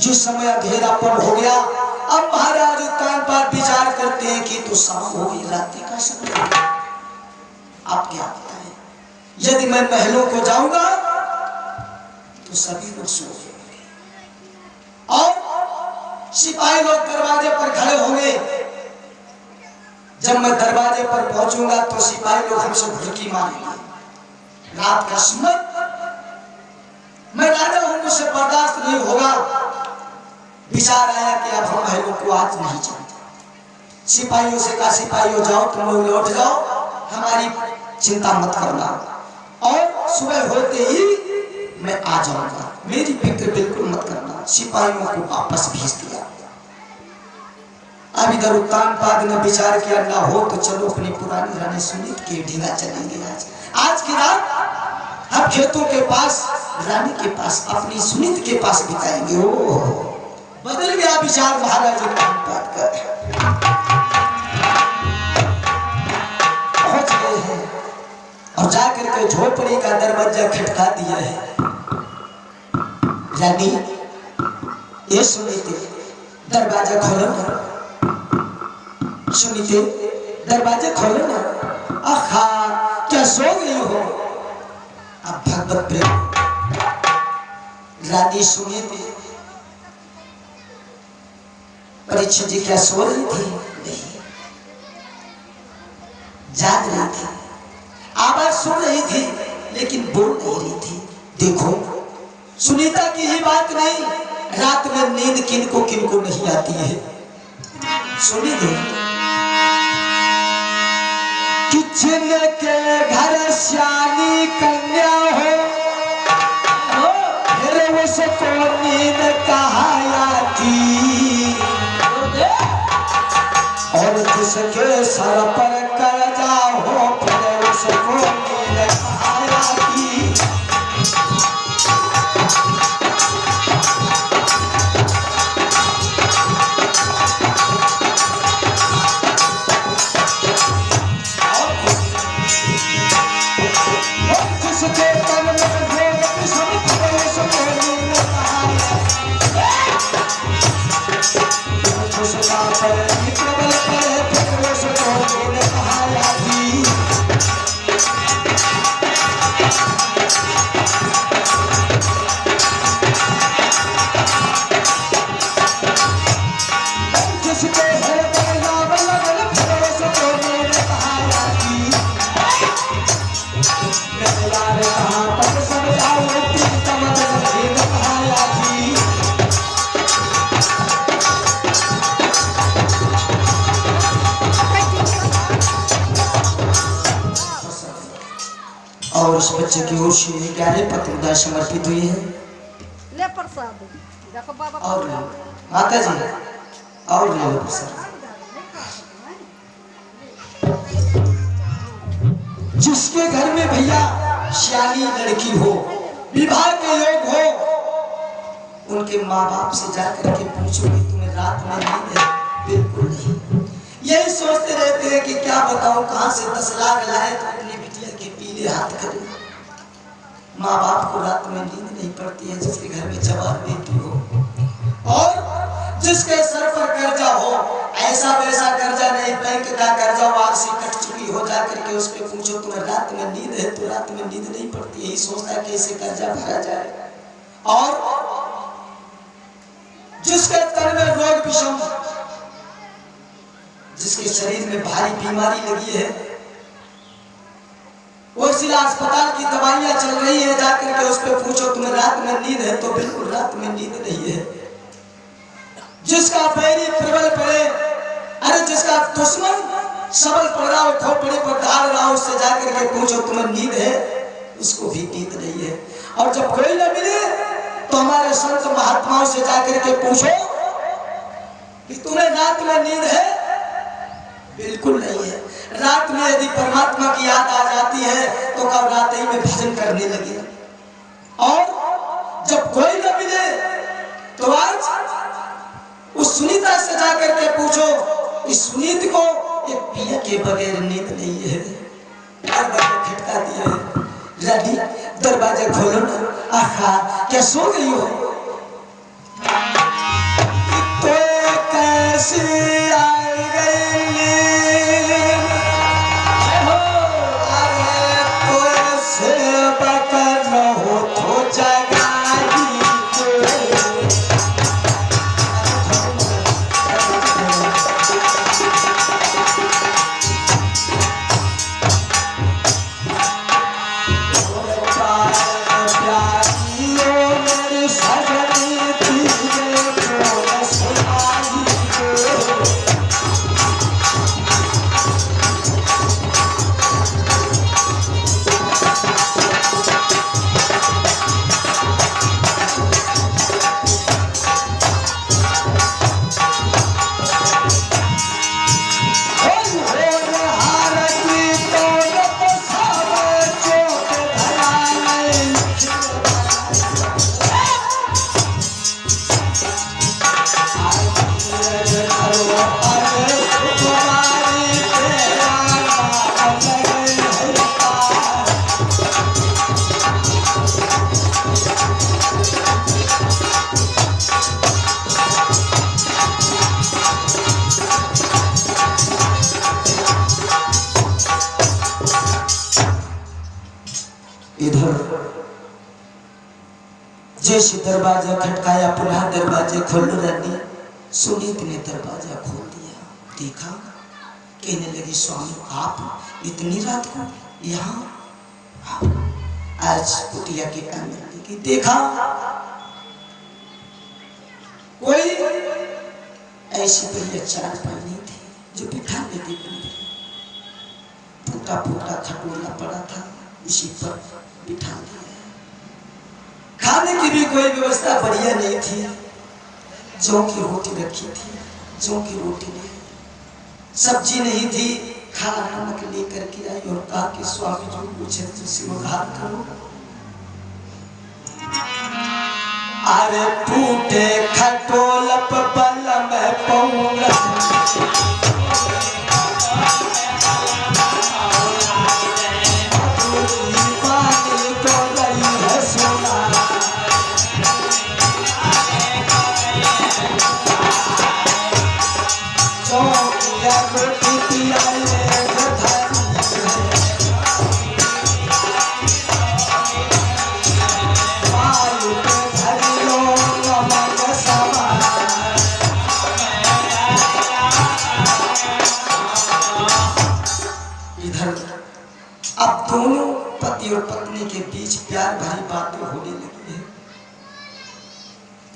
जिस समय अंधेरापन हो गया। अब महाराज उत्तानपाद विचार करते हैं कि तो शाम हो गई, रात्रि का समय। आप क्या बताएं, यदि मैं महलों को जाऊंगा तो सभी लोग सो गए और सिपाही लोग दरवाजे पर खड़े होंगे। जब मैं दरवाजे पर पहुंचूंगा तो सिपाही लोग हमसे भड़की मारेंगे। रात का समय, मैं राजा हूं, मुझसे बर्दाश्त नहीं होगा। विचार आया कि अब हम महलों को आज नहीं चाहते। सिपाहियों से कहा, सिपाहियों जाओ, तुम लोग लौट जाओ, हमारी चिंता मत करना और सुबह होते ही मैं आ जाऊंगा, मेरी फिक्र बिल्कुल मत करना। सिपाहियों को वापस भेज दिया। अब इधर उत्तानपाद ने विचार किया, ना हो तो चलो अपनी पुरानी रानी सुनीत के ढींगा चलेंगे। आज की रात हम खेतों के पास, रानी के पास, अपनी सुनीत के पास बिताएंगे। ओ बदल गया विचार महाराज उत्तानपाद का। पहुंच गए हैं और जाकर के झोपड़ी का दरवाजा खटका दिया है। रानी, ये सुनीते, दरवाजा खोलो ना। सुनीते, दरवाजा खोलो ना। आहा, क्या सो गई हो? अब भगवत प्रेम। रानी सुनीते, परीक्षित जी क्या सो रही थी? नहीं, जाग रही थी। आवाज सुन रही थी लेकिन बोल नहीं रही थी। देखो, सुनीता की ही बात नहीं, रात में नींद किनको नहीं आती है। सुनिए, जिनके घर श्यानी कन्या हो, फिर उसको नींद कहाँ आती, और जिसके सर पर कर्जा हो, फिर उसको नींद कहाँ आती। और उस बच्चे की ओर से 11 पत्रिका समर्पित हुई है। ले प्रसाद देखो बाबा और माता जी और ले लो प्रसाद। जिसके घर में भैया सियानी लड़की हो, विवाह के योग हो, उनके माँ बाप से जाकर के पूछो कि तुम्हें रात में नींद है? बिल्कुल नहीं। यही सोचते रहते हैं कि क्या बताऊं कहां से 10 लाख लाए तो अपनी बिटिया के पीले हाथ करें। माँ बाप को रात में नींद नहीं पड़ती है जिसके घर में जवान बेटी हो और जिसके सर पर कर्जा हो, ऐसा वैसा कर्जा नहीं, बैंक का कर्जा वार्षिक कट चुकी हो, जाकर के उस पर पूछो तुम्हें रात में नींद है तो रात में नींद नहीं पड़ती। यही सोचता है कैसे कर्जा भरा जाए। और जिसके तन में रोग विषम, जिसके शरीर में भारी बीमारी लगी है, वो सिला अस्पताल की दवाइयां चल रही है, जाकर के उस पे पूछो तुम्हें रात में नींद है तो बिल्कुल रात में नींद नहीं है। जिसका बैरी प्रबल पड़े, अरे जिसका दुश्मन सबल पड़ रहा हो, खोपड़े पर धार रहा हो, उससे जाकर के पूछो तुम्हें नींद है, उसको भी नींद नहीं है। और जब कोई न मिले तो हमारे संत महात्माओं से जाकर के पूछो कि तुम्हें रात में नींद है? बिल्कुल नहीं है। रात में यदि परमात्मा की याद आ जाती है तो कब रात ही में भजन करने लगे। और जब कोई न मिले तो आज उस सुनीता से जाकर के पूछो, इस सुनीत को एक पिया के बगैर नींद नहीं है। दरवाजा खटका दिया है, रानी दरवाजा खोलो ना। आहा क्या सो गई हो? तो कैसे आ गई? अरे तो से बकर हो तो जगाई जैसे दरवाजा खटकाया, पुनः दरवाजे खोल रानी। सुनीत ने दरवाजा खोल दिया, देखा, कहने लगी स्वामी आप इतनी रात को यहाँ? आज कुटिया के अंदर की देखा कोई ऐसी बढ़िया चारपाई नहीं थी जो बिठा लेती, फूटा फूटा खटोला पड़ा था, उसी पर बिठा दिया। खाने की भी कोई व्यवस्था बढ़िया नहीं थी, जौ की रोटी रखी थी, जौ की रोटी नहीं, सब्जी नहीं थी, खाना नमक लेकर के आई और कहा कि स्वामी जो पूछे तो सिरोधार करो। अरे फूटे खटोलप बलम पौंगा और पत्नी के बीच प्यार भरी बातें होने लगी है।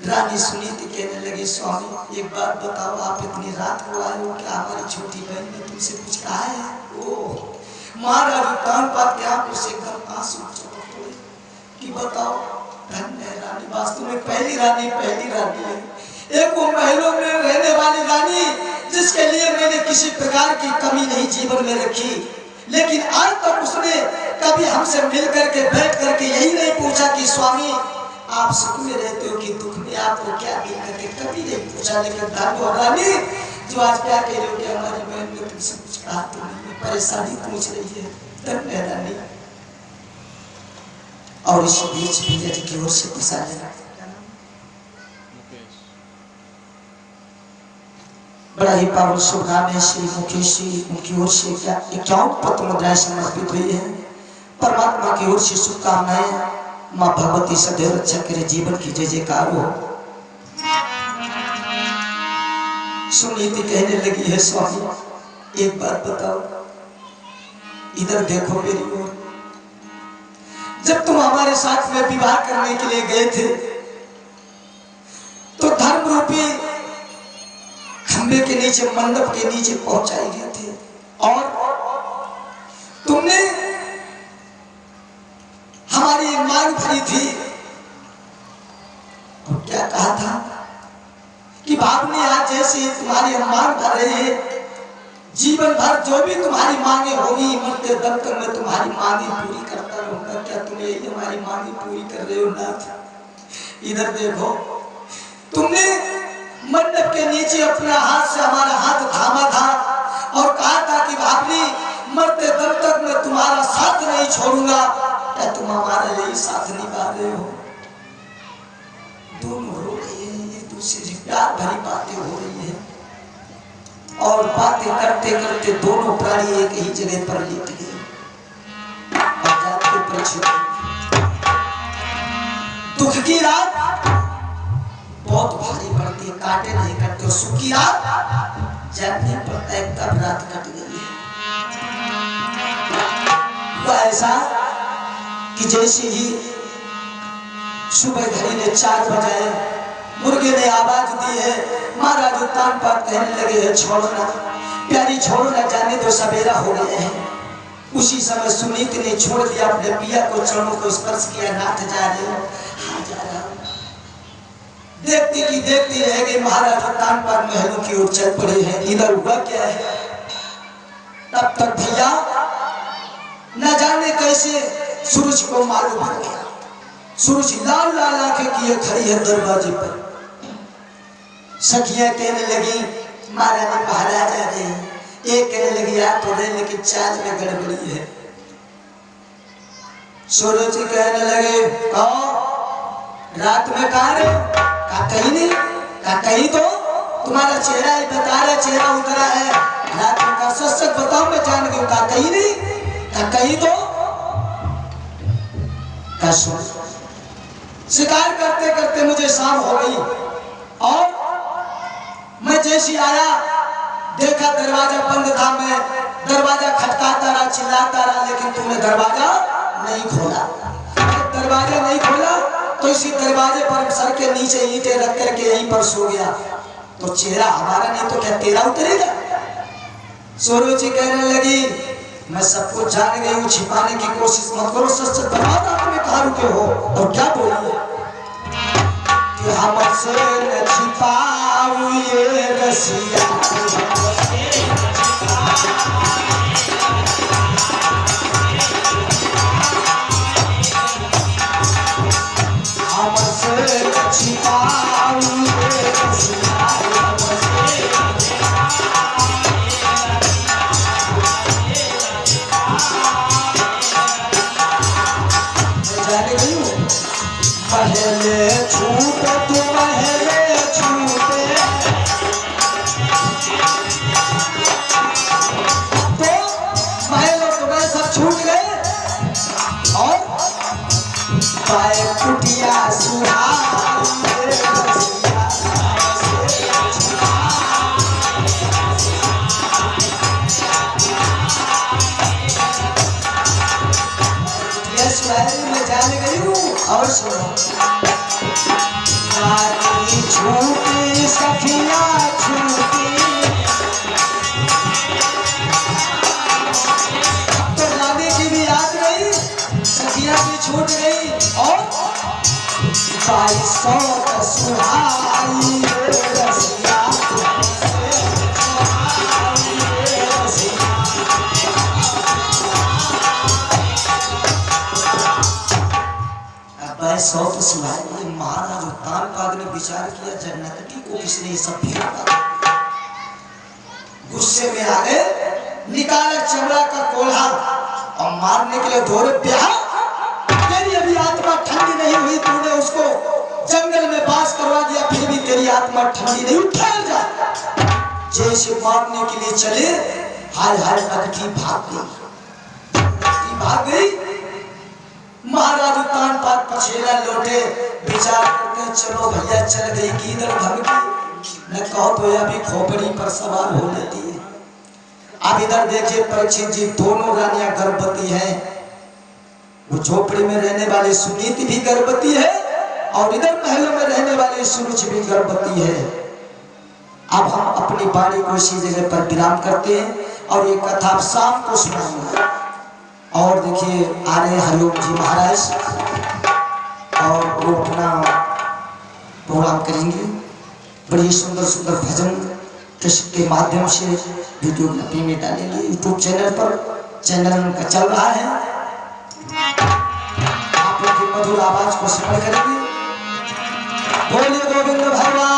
रानी सुनीति कहने लगी स्वामी एक बात बताओ, आप इतनी रात को आए हो, क्या हमारी छोटी बहन ने तुमसे कुछ कहा है? ओह महाराज कान पात के आप उसे एकदम आंसू चमक पड़े कि बताओ धन्य है रानी, वास्तव में पहली रानी है। एक वो महलों में रहने वाली रानी जिसके लिए मैंने किसी प्रकार की कमी नहीं जीवन में रखी, लेकिन आज तक उसने कभी हमसे मिल करके बैठ करके यही नहीं पूछा कि स्वामी आप सुख में रहते हो कि दुख में, आपको क्या दिक्कत है, कभी नहीं पूछा। लेकिन दादू रानी जो आज क्या कह रहे हो कि हमारी बहन ने तुमसे कुछ कहा तो नहीं, परेशानी पूछ रही है, धन्य रानी। और इसी बीच भैया जी की ओर से प्रसाद लेना, बड़ा ही पावन शुभ नाम है श्री मुकेश जी, उनकी ओर से 51 पत्र मुद्राएं समर्पित हुई है। परमात्मा की ओर से शुभकामनाएं, माँ भगवती सदैव रक्षा करे, जीवन की जय जयकार हो। सुनीति कहने लगी है स्वामी एक बात बताओ, इधर देखो मेरी ओर, जब तुम हमारे साथ में विवाह करने के लिए गए थे तो धर्म रूपी खंबे के नीचे, मंडप के नीचे पहुंचाए गए थे और तुमने हमारी मांग भरी थी और क्या कहा था कि भावनी आज जैसे तुम्हारी हम मांग भर रहे हैं, जीवन भर जो भी तुम्हारी मांगे होगी मरते दम तक मैं तुम्हारी मांगे पूरी करता रहूंगा। क्या तुम यही हमारी मांगे पूरी कर रहे हो नाथ? इधर देखो, तुमने मंडप के नीचे अपना हाथ से हमारा हाथ थामा था और कहा था कि भावनी मरते दम तक मैं तुम्हारा साथ नहीं छोड़ूंगा। क्या तुम हमारे लिए साथ निभा रहे हो? दोनों रो रही है, एक दूसरे से प्यार भरी बातें हो रही है और बातें करते करते दोनों प्राणी एक ही जगह पर लेट गए और जाते पर दुख की रात बहुत भारी पड़ती है, काटे नहीं कटते, सुख की रात जानने पड़ता है कब रात कट गई है। वह ऐसा कि जैसे ही सुबह घड़ी ने 4 बजाए, मुर्गे ने आवाज दी है, महाराज उत्तान पाठ कहने लगे है छोड़ना प्यारी, छोड़ना, जाने दो सवेरा हो गया है। उसी समय सुनीत ने छोड़ दिया अपने पिया को, चरणों को स्पर्श किया, नाथ जा रहे हो? हाँ जा रहा हूं। देखती की देखती रह गई, महाराज उत्तान पाठ महलों की ओर चल पड़े हैं। इधर हुआ क्या है, तब तक भैया न जाने कैसे सूरज को मालूम हो गया, सूरज लाल लाल आंखें किए खड़ी है दरवाजे पर। सखियां कहने लगी महारानी पहरा जा रहे हैं, एक कहने लगी आप तो रहे लेकिन चाल में गड़बड़ी है। सूरज कहने लगे कहो रात में कहा रे? कहा कहीं नहीं। कहा कहीं तो तुम्हारा चेहरा ही बता रहा, चेहरा उतरा है रात में। कहा सच सच बताओ मैं जान गई। कहा कहीं नहीं। कहा कहीं तो? कहा सुन, शिकार करते करते मुझे शाम हो गई और मैं जैसी आया देखा दरवाजा बंद था, मैं दरवाजा खटकाता रहा, चिल्लाता रहा, लेकिन तुमने दरवाजा नहीं खोला। दरवाजा नहीं खोला तो इसी दरवाजे पर सर के नीचे ईंटें रख करके यहीं पर सो गया। तो चेहरा हमारा नहीं तो क्या तेरा उतरेगा? सूरज कहने लगी मैं सब कुछ जान गई हूँ, छिपाने की कोशिश मत करो, सच सच बताओ तुम्हें कहाँ रुके हो और क्या बोली है कि हमसे न छिपाओ ये रसिया, हमसे न छिपाओ ये रसिया, पहले छूटे तू पहले छूटे तो महलों तुम्हें सब छूट गए और पाए कुटिया सुहार में जाने गई हूँ। और सुनो रानी छूटी सखिया छूटी, तो रानी की भी याद रही, छूट गई और 2200 का सुहाई रसिया महाराज तानपाद ने विचार किया जन्नती को किसने सब फेंका। गुस्से में आ गए, निकाला चमड़ा का कोल्हा और मारने के लिए दौड़े। ब्याह तेरी अभी आत्मा ठंडी नहीं हुई, तूने उसको जंगल में बास करवा दिया, फिर भी तेरी आत्मा ठंडी नहीं, उठा जा। जैसे मारने के लिए चले, हाय हाय नकटी भाग गई, नकटी भाग गई। महाराज तानपाद पछेला लौटे, विचार करते चलो भैया चल गई किधर भगती, न कहो तो अभी खोपड़ी पर सवार हो लेती है। अब इधर देखिए परीक्षित जी, दोनों रानियां गर्भवती हैं। वो झोपड़ी में रहने वाली सुनीति भी गर्भवती है और इधर महलों में रहने वाली सुरुचि भी गर्भवती है। अब हम अपनी वाणी को इसी जगह पर विराम करते हैं और ये कथा आप शाम को सुनाऊंगा। और देखिए आ रहे हरिओम जी महाराज और वो अपना प्रोग्राम करेंगे। बड़ी सुंदर सुंदर भजन के माध्यम से वीडियोग्राफी में डालेंगे यूट्यूब चैनल पर। चैनल उनका चल रहा है, आप लोग की मधुर आवाज को श्रवण करेंगे। बोलिए गोविंद भगवान